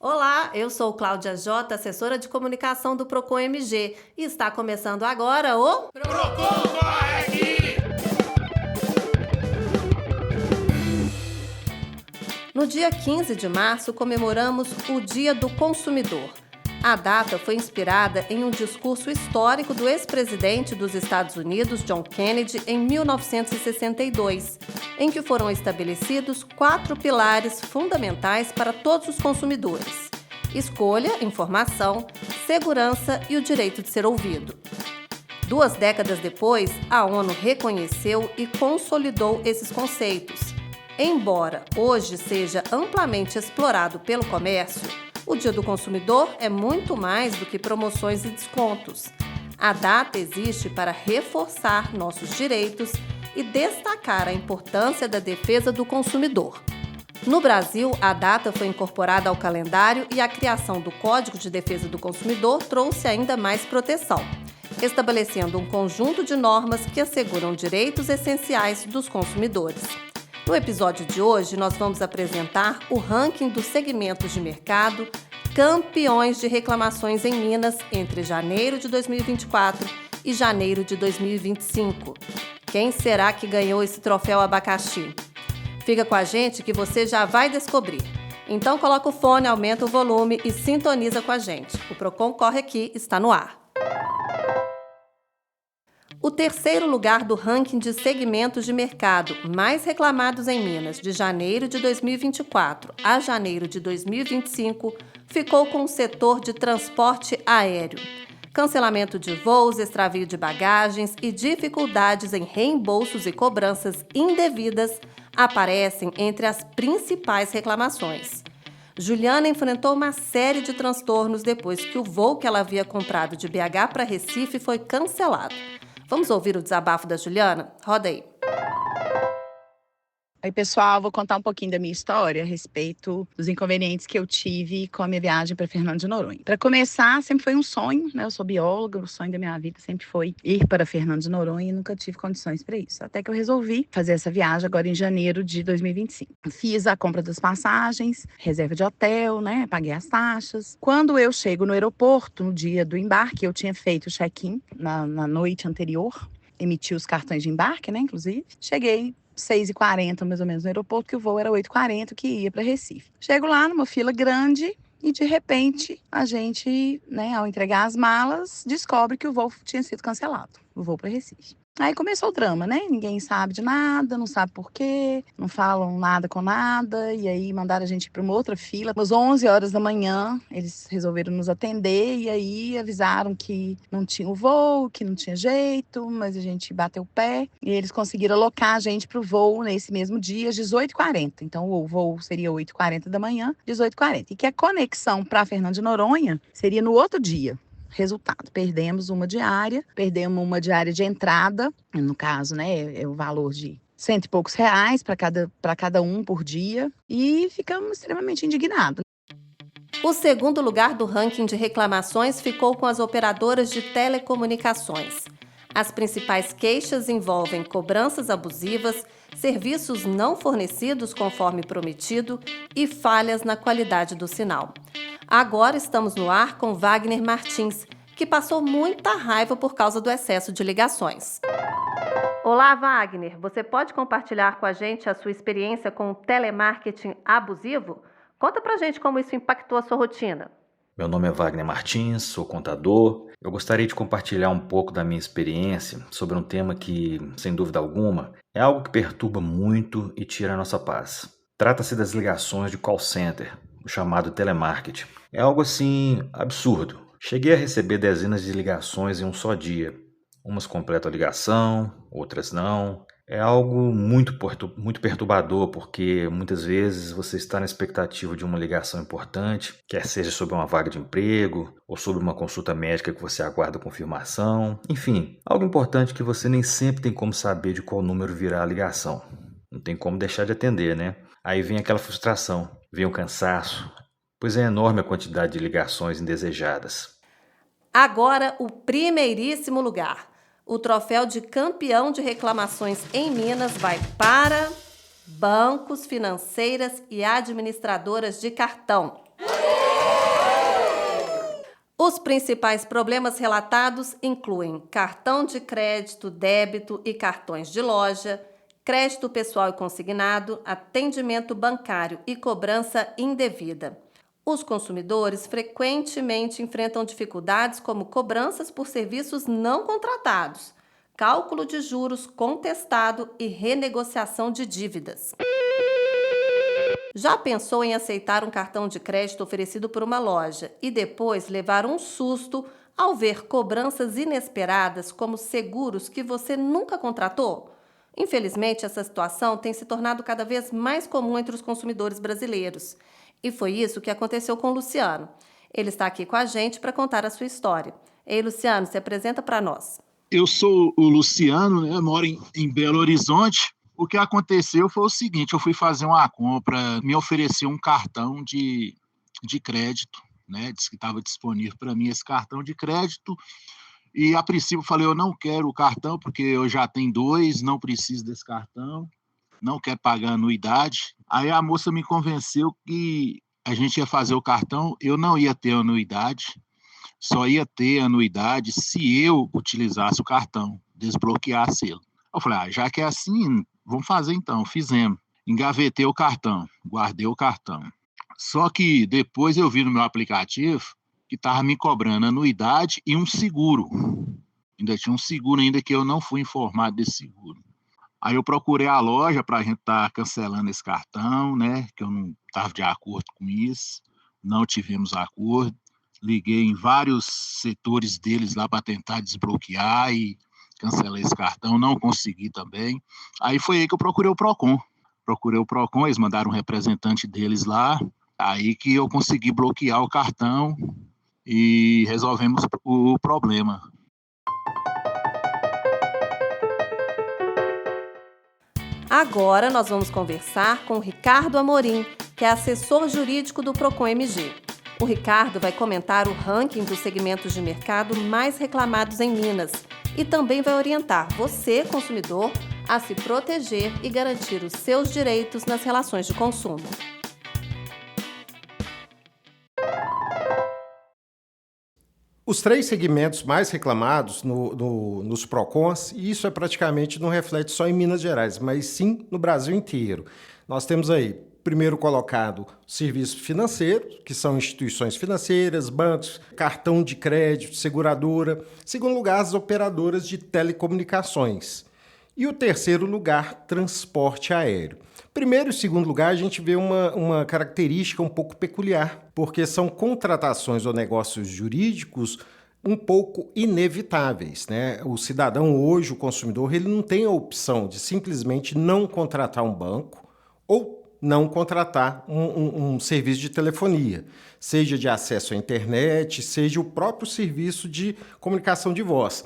Olá, eu sou Cláudia Jota, assessora de comunicação do Procon MG, e está começando agora o Procon Corre Aqui! No dia 15 de março, comemoramos o Dia do Consumidor. A data foi inspirada em um discurso histórico do ex-presidente dos Estados Unidos, John Kennedy, em 1962, em que foram estabelecidos 4 pilares fundamentais para todos os consumidores: escolha, informação, segurança e o direito de ser ouvido. 2 décadas depois, a ONU reconheceu e consolidou esses conceitos. Embora hoje seja amplamente explorado pelo comércio, o Dia do Consumidor é muito mais do que promoções e descontos. A data existe para reforçar nossos direitos e destacar a importância da defesa do consumidor. No Brasil, a data foi incorporada ao calendário e a criação do Código de Defesa do Consumidor trouxe ainda mais proteção, estabelecendo um conjunto de normas que asseguram direitos essenciais dos consumidores. No episódio de hoje, nós vamos apresentar o ranking dos segmentos de mercado campeões de reclamações em Minas entre janeiro de 2024 e janeiro de 2025. Quem será que ganhou esse troféu abacaxi? Fica com a gente que você já vai descobrir. Então coloca o fone, aumenta o volume e sintoniza com a gente. O Procon Corre Aqui está no ar. O terceiro lugar do ranking de segmentos de mercado mais reclamados em Minas de janeiro de 2024 a janeiro de 2025 ficou com o setor de transporte aéreo. Cancelamento de voos, extravio de bagagens e dificuldades em reembolsos e cobranças indevidas aparecem entre as principais reclamações. Juliana enfrentou uma série de transtornos depois que o voo que ela havia comprado de BH para Recife foi cancelado. Vamos ouvir o desabafo da Juliana? Roda aí. Oi, pessoal, vou contar um pouquinho da minha história a respeito dos inconvenientes que eu tive com a minha viagem para Fernando de Noronha. Para começar, sempre foi um sonho, né? Eu sou bióloga, o sonho da minha vida sempre foi ir para Fernando de Noronha e nunca tive condições para isso. Até que eu resolvi fazer essa viagem agora em janeiro de 2025. Fiz a compra das passagens, reserva de hotel, né? Paguei as taxas. Quando eu chego no aeroporto, no dia do embarque, eu tinha feito o check-in na noite anterior, emiti os cartões de embarque, né? Inclusive, cheguei 6h40 mais ou menos no aeroporto, que o voo era 8h40 que ia para Recife. Chego lá numa fila grande e de repente a gente, né, ao entregar as malas, descobre que o voo tinha sido cancelado, o voo para Recife. Aí começou o drama, né? Ninguém sabe de nada, não sabe por quê, não falam nada com nada, e aí mandaram a gente para uma outra fila. Às 11 horas da manhã, eles resolveram nos atender, e aí avisaram que não tinha o voo, que não tinha jeito, mas a gente bateu o pé, e eles conseguiram alocar a gente para o voo nesse mesmo dia, às 18h40. Então o voo seria 8h40 da manhã, 18h40. E que a conexão para Fernando de Noronha seria no outro dia. Resultado, perdemos uma diária de entrada, no caso, né, é o valor de R$100 e poucos para cada um por dia, e ficamos extremamente indignados. O segundo lugar do ranking de reclamações ficou com as operadoras de telecomunicações. As principais queixas envolvem cobranças abusivas, serviços não fornecidos conforme prometido e falhas na qualidade do sinal. Agora estamos no ar com Wagner Martins, que passou muita raiva por causa do excesso de ligações. Olá, Wagner. Você pode compartilhar com a gente a sua experiência com o telemarketing abusivo? Conta pra gente como isso impactou a sua rotina. Meu nome é Wagner Martins, sou contador. Eu gostaria de compartilhar um pouco da minha experiência sobre um tema que, sem dúvida alguma, é algo que perturba muito e tira a nossa paz. Trata-se das ligações de call center, o chamado telemarketing. É algo assim absurdo. Cheguei a receber dezenas de ligações em um só dia. Umas completam a ligação, outras não. É algo muito perturbador, porque muitas vezes você está na expectativa de uma ligação importante, quer seja sobre uma vaga de emprego ou sobre uma consulta médica que você aguarda confirmação. Enfim, algo importante que você nem sempre tem como saber de qual número virá a ligação. Não tem como deixar de atender, né? Aí vem aquela frustração, vem o cansaço, pois é enorme a quantidade de ligações indesejadas. Agora, o primeiríssimo lugar. O troféu de campeão de reclamações em Minas vai para bancos, financeiras e administradoras de cartão. Os principais problemas relatados incluem cartão de crédito, débito e cartões de loja, crédito pessoal e consignado, atendimento bancário e cobrança indevida. Os consumidores frequentemente enfrentam dificuldades como cobranças por serviços não contratados, cálculo de juros contestado e renegociação de dívidas. Já pensou em aceitar um cartão de crédito oferecido por uma loja e depois levar um susto ao ver cobranças inesperadas como seguros que você nunca contratou? Infelizmente, essa situação tem se tornado cada vez mais comum entre os consumidores brasileiros. E foi isso que aconteceu com o Luciano. Ele está aqui com a gente para contar a sua história. Ei, Luciano, se apresenta para nós. Eu sou o Luciano, né? Eu moro em Belo Horizonte. O que aconteceu foi o seguinte: eu fui fazer uma compra, me ofereceu um cartão de crédito, né? Disse que estava disponível para mim esse cartão de crédito. E a princípio eu falei, eu não quero o cartão, porque eu já tenho 2, não preciso desse cartão, não quero pagar anuidade. Aí a moça me convenceu que a gente ia fazer o cartão, eu não ia ter anuidade, só ia ter anuidade se eu utilizasse o cartão, desbloqueasse ele. Eu falei, já que é assim, vamos fazer então. Fizemos. Engavetei o cartão, guardei o cartão. Só que depois eu vi no meu aplicativo que estava me cobrando anuidade e um seguro. Ainda tinha um seguro ainda que eu não fui informado desse seguro. Aí eu procurei a loja para a gente estar cancelando esse cartão, né? Que eu não estava de acordo com isso. Não tivemos acordo. Liguei em vários setores deles lá para tentar desbloquear e cancelei esse cartão. Não consegui também. Aí foi aí que eu procurei o Procon. Eles mandaram um representante deles lá. Aí que eu consegui bloquear o cartão e resolvemos o problema. Agora nós vamos conversar com o Ricardo Amorim, que é assessor jurídico do Procon MG. O Ricardo vai comentar o ranking dos segmentos de mercado mais reclamados em Minas e também vai orientar você, consumidor, a se proteger e garantir os seus direitos nas relações de consumo. Os 3 segmentos mais reclamados nos PROCONs, e isso praticamente não reflete só em Minas Gerais, mas sim no Brasil inteiro. Nós temos aí, primeiro colocado, serviço financeiro, que são instituições financeiras, bancos, cartão de crédito, seguradora. Segundo lugar, as operadoras de telecomunicações. E o terceiro lugar, transporte aéreo. Primeiro e segundo lugar, a gente vê uma característica um pouco peculiar, porque são contratações ou negócios jurídicos um pouco inevitáveis, né? O cidadão hoje, o consumidor, ele não tem a opção de simplesmente não contratar um banco ou não contratar um serviço de telefonia, seja de acesso à internet, seja o próprio serviço de comunicação de voz.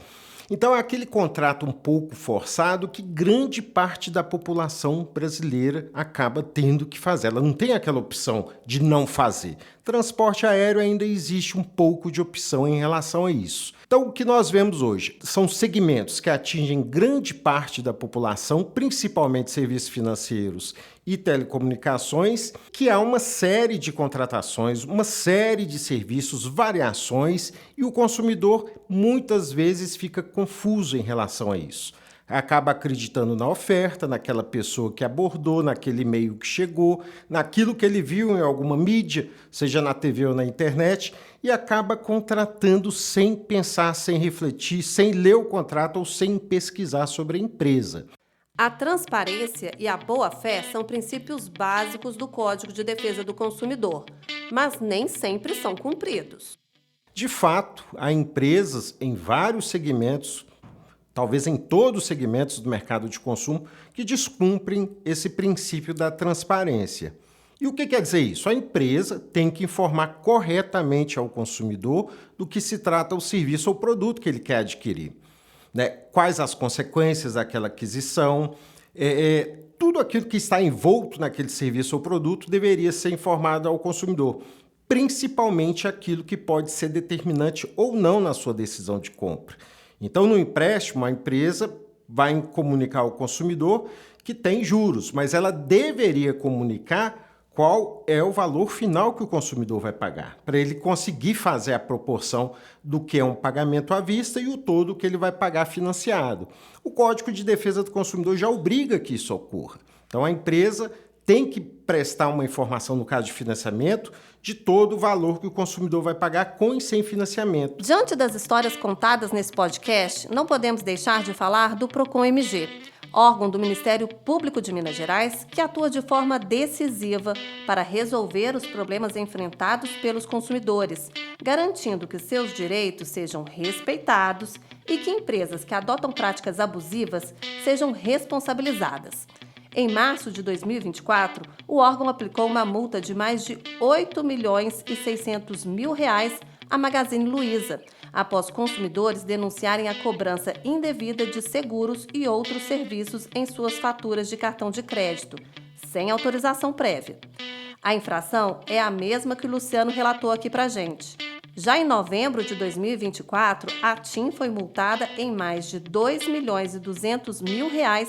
Então é aquele contrato um pouco forçado que grande parte da população brasileira acaba tendo que fazer. Ela não tem aquela opção de não fazer. Transporte aéreo ainda existe um pouco de opção em relação a isso. Então o que nós vemos hoje são segmentos que atingem grande parte da população, principalmente serviços financeiros e telecomunicações, que há uma série de contratações, uma série de serviços, variações, e o consumidor muitas vezes fica confuso em relação a isso. Acaba acreditando na oferta, naquela pessoa que abordou, naquele e-mail que chegou, naquilo que ele viu em alguma mídia, seja na TV ou na internet, e acaba contratando sem pensar, sem refletir, sem ler o contrato ou sem pesquisar sobre a empresa. A transparência e a boa-fé são princípios básicos do Código de Defesa do Consumidor, mas nem sempre são cumpridos. De fato, há empresas em vários segmentos, talvez em todos os segmentos do mercado de consumo, que descumprem esse princípio da transparência. E o que quer dizer isso? A empresa tem que informar corretamente ao consumidor do que se trata o serviço ou produto que ele quer adquirir. Né? Quais as consequências daquela aquisição, tudo aquilo que está envolto naquele serviço ou produto deveria ser informado ao consumidor, principalmente aquilo que pode ser determinante ou não na sua decisão de compra. Então, no empréstimo, a empresa vai comunicar ao consumidor que tem juros, mas ela deveria comunicar qual é o valor final que o consumidor vai pagar, para ele conseguir fazer a proporção do que é um pagamento à vista e o todo que ele vai pagar financiado. O Código de Defesa do Consumidor já obriga que isso ocorra. Então, a empresa tem que prestar uma informação, no caso de financiamento, de todo o valor que o consumidor vai pagar com e sem financiamento. Diante das histórias contadas nesse podcast, não podemos deixar de falar do PROCON-MG, órgão do Ministério Público de Minas Gerais que atua de forma decisiva para resolver os problemas enfrentados pelos consumidores, garantindo que seus direitos sejam respeitados e que empresas que adotam práticas abusivas sejam responsabilizadas. Em março de 2024, o órgão aplicou uma multa de mais de R$ 8.600.000 à Magazine Luiza, após consumidores denunciarem a cobrança indevida de seguros e outros serviços em suas faturas de cartão de crédito, sem autorização prévia. A infração é a mesma que o Luciano relatou aqui pra gente. Já em novembro de 2024, a TIM foi multada em mais de R$ 2.200.000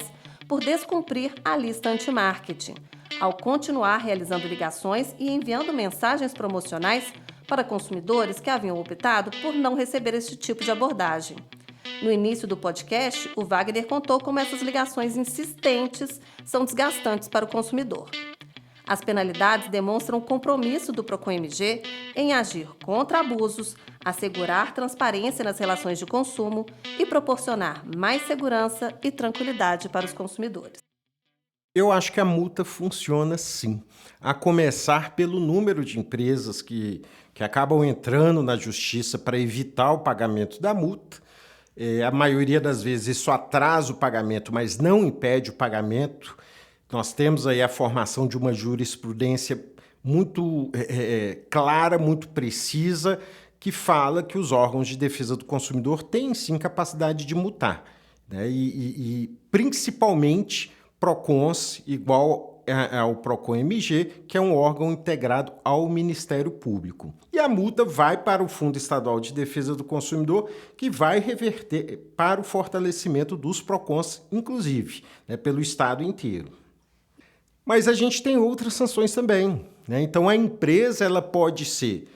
por descumprir a lista anti-marketing, ao continuar realizando ligações e enviando mensagens promocionais para consumidores que haviam optado por não receber esse tipo de abordagem. No início do podcast, o Wagner contou como essas ligações insistentes são desgastantes para o consumidor. As penalidades demonstram o compromisso do PROCON-MG em agir contra abusos, assegurar transparência nas relações de consumo e proporcionar mais segurança e tranquilidade para os consumidores. Eu acho que a multa funciona sim, a começar pelo número de empresas que acabam entrando na justiça para evitar o pagamento da multa. A maioria das vezes isso atrasa o pagamento, mas não impede o pagamento. Nós temos aí a formação de uma jurisprudência muito clara, muito precisa, que fala que os órgãos de defesa do consumidor têm sim capacidade de multar, né? E principalmente PROCONs, igual ao PROCON-MG, que é um órgão integrado ao Ministério Público. E a multa vai para o Fundo Estadual de Defesa do Consumidor, que vai reverter para o fortalecimento dos PROCONs, inclusive, né, pelo Estado inteiro. Mas a gente tem outras sanções também, né? Então, a empresa ela pode ser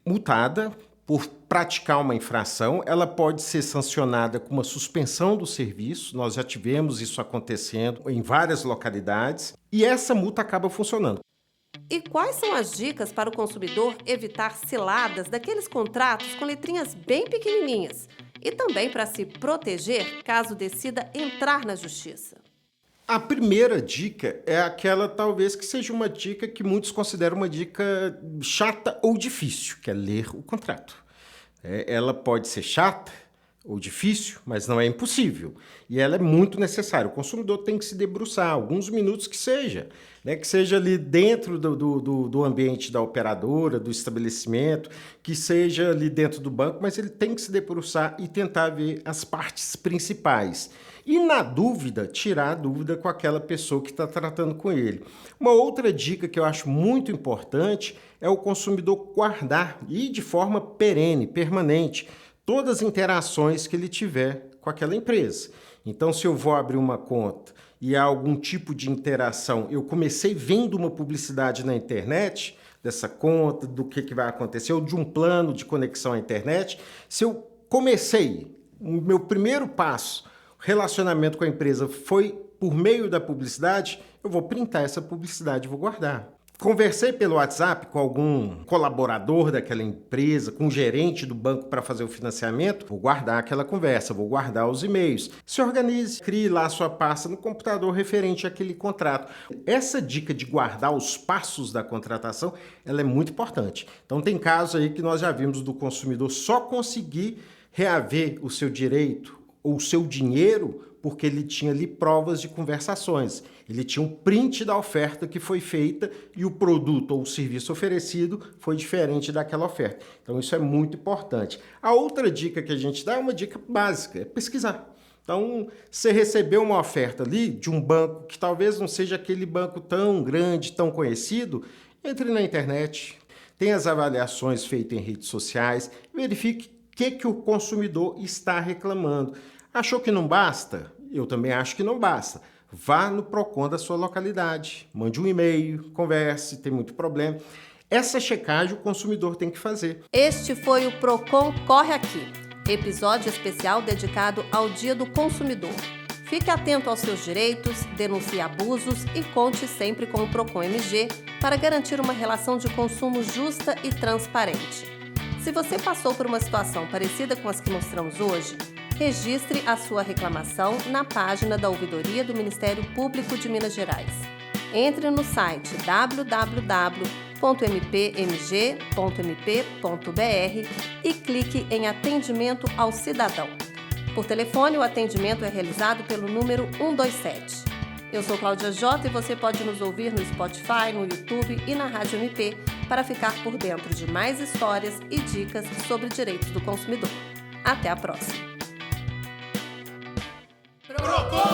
multada por praticar uma infração, ela pode ser sancionada com uma suspensão do serviço, nós já tivemos isso acontecendo em várias localidades, e essa multa acaba funcionando. E quais são as dicas para o consumidor evitar ciladas daqueles contratos com letrinhas bem pequenininhas? E também para se proteger caso decida entrar na justiça? A primeira dica é aquela talvez que seja uma dica que muitos consideram uma dica chata ou difícil, que é ler o contrato. Ela pode ser chata ou difícil, mas não é impossível. E ela é muito necessária. O consumidor tem que se debruçar, alguns minutos que seja, né? Que seja ali dentro do ambiente da operadora, do estabelecimento, que seja ali dentro do banco, mas ele tem que se debruçar e tentar ver as partes principais. E, na dúvida, tirar a dúvida com aquela pessoa que está tratando com ele. Uma outra dica que eu acho muito importante é o consumidor guardar, e de forma perene, permanente, todas as interações que ele tiver com aquela empresa. Então, se eu vou abrir uma conta e há algum tipo de interação, eu comecei vendo uma publicidade na internet dessa conta, do que vai acontecer, ou de um plano de conexão à internet, se eu comecei, o meu primeiro passo, relacionamento com a empresa foi por meio da publicidade, eu vou printar essa publicidade e vou guardar. Conversei pelo WhatsApp com algum colaborador daquela empresa, com o gerente do banco para fazer o financiamento, vou guardar aquela conversa, vou guardar os e-mails. Se organize, crie lá a sua pasta no computador referente àquele contrato. Essa dica de guardar os passos da contratação, ela é muito importante. Então tem casos aí que nós já vimos do consumidor só conseguir reaver o seu direito ou o seu dinheiro porque ele tinha ali provas de conversações. Ele tinha um print da oferta que foi feita e o produto ou o serviço oferecido foi diferente daquela oferta. Então, isso é muito importante. A outra dica que a gente dá é uma dica básica, é pesquisar. Então, você recebeu uma oferta ali de um banco que talvez não seja aquele banco tão grande, tão conhecido, entre na internet, tem as avaliações feitas em redes sociais, verifique o que o consumidor está reclamando. Achou que não basta? Eu também acho que não basta. vá no PROCON da sua localidade, mande um e-mail, converse, tem muito problema. Essa checagem o consumidor tem que fazer. Este foi o PROCON Corre Aqui, episódio especial dedicado ao Dia do Consumidor. Fique atento aos seus direitos, denuncie abusos e conte sempre com o PROCON MG para garantir uma relação de consumo justa e transparente. Se você passou por uma situação parecida com as que mostramos hoje, registre a sua reclamação na página da Ouvidoria do Ministério Público de Minas Gerais. Entre no site www.mpmg.mp.br e clique em Atendimento ao Cidadão. Por telefone, o atendimento é realizado pelo número 127. Eu sou Cláudia Jota e você pode nos ouvir no Spotify, no YouTube e na Rádio MP para ficar por dentro de mais histórias e dicas sobre direitos do consumidor. Até a próxima! PROCON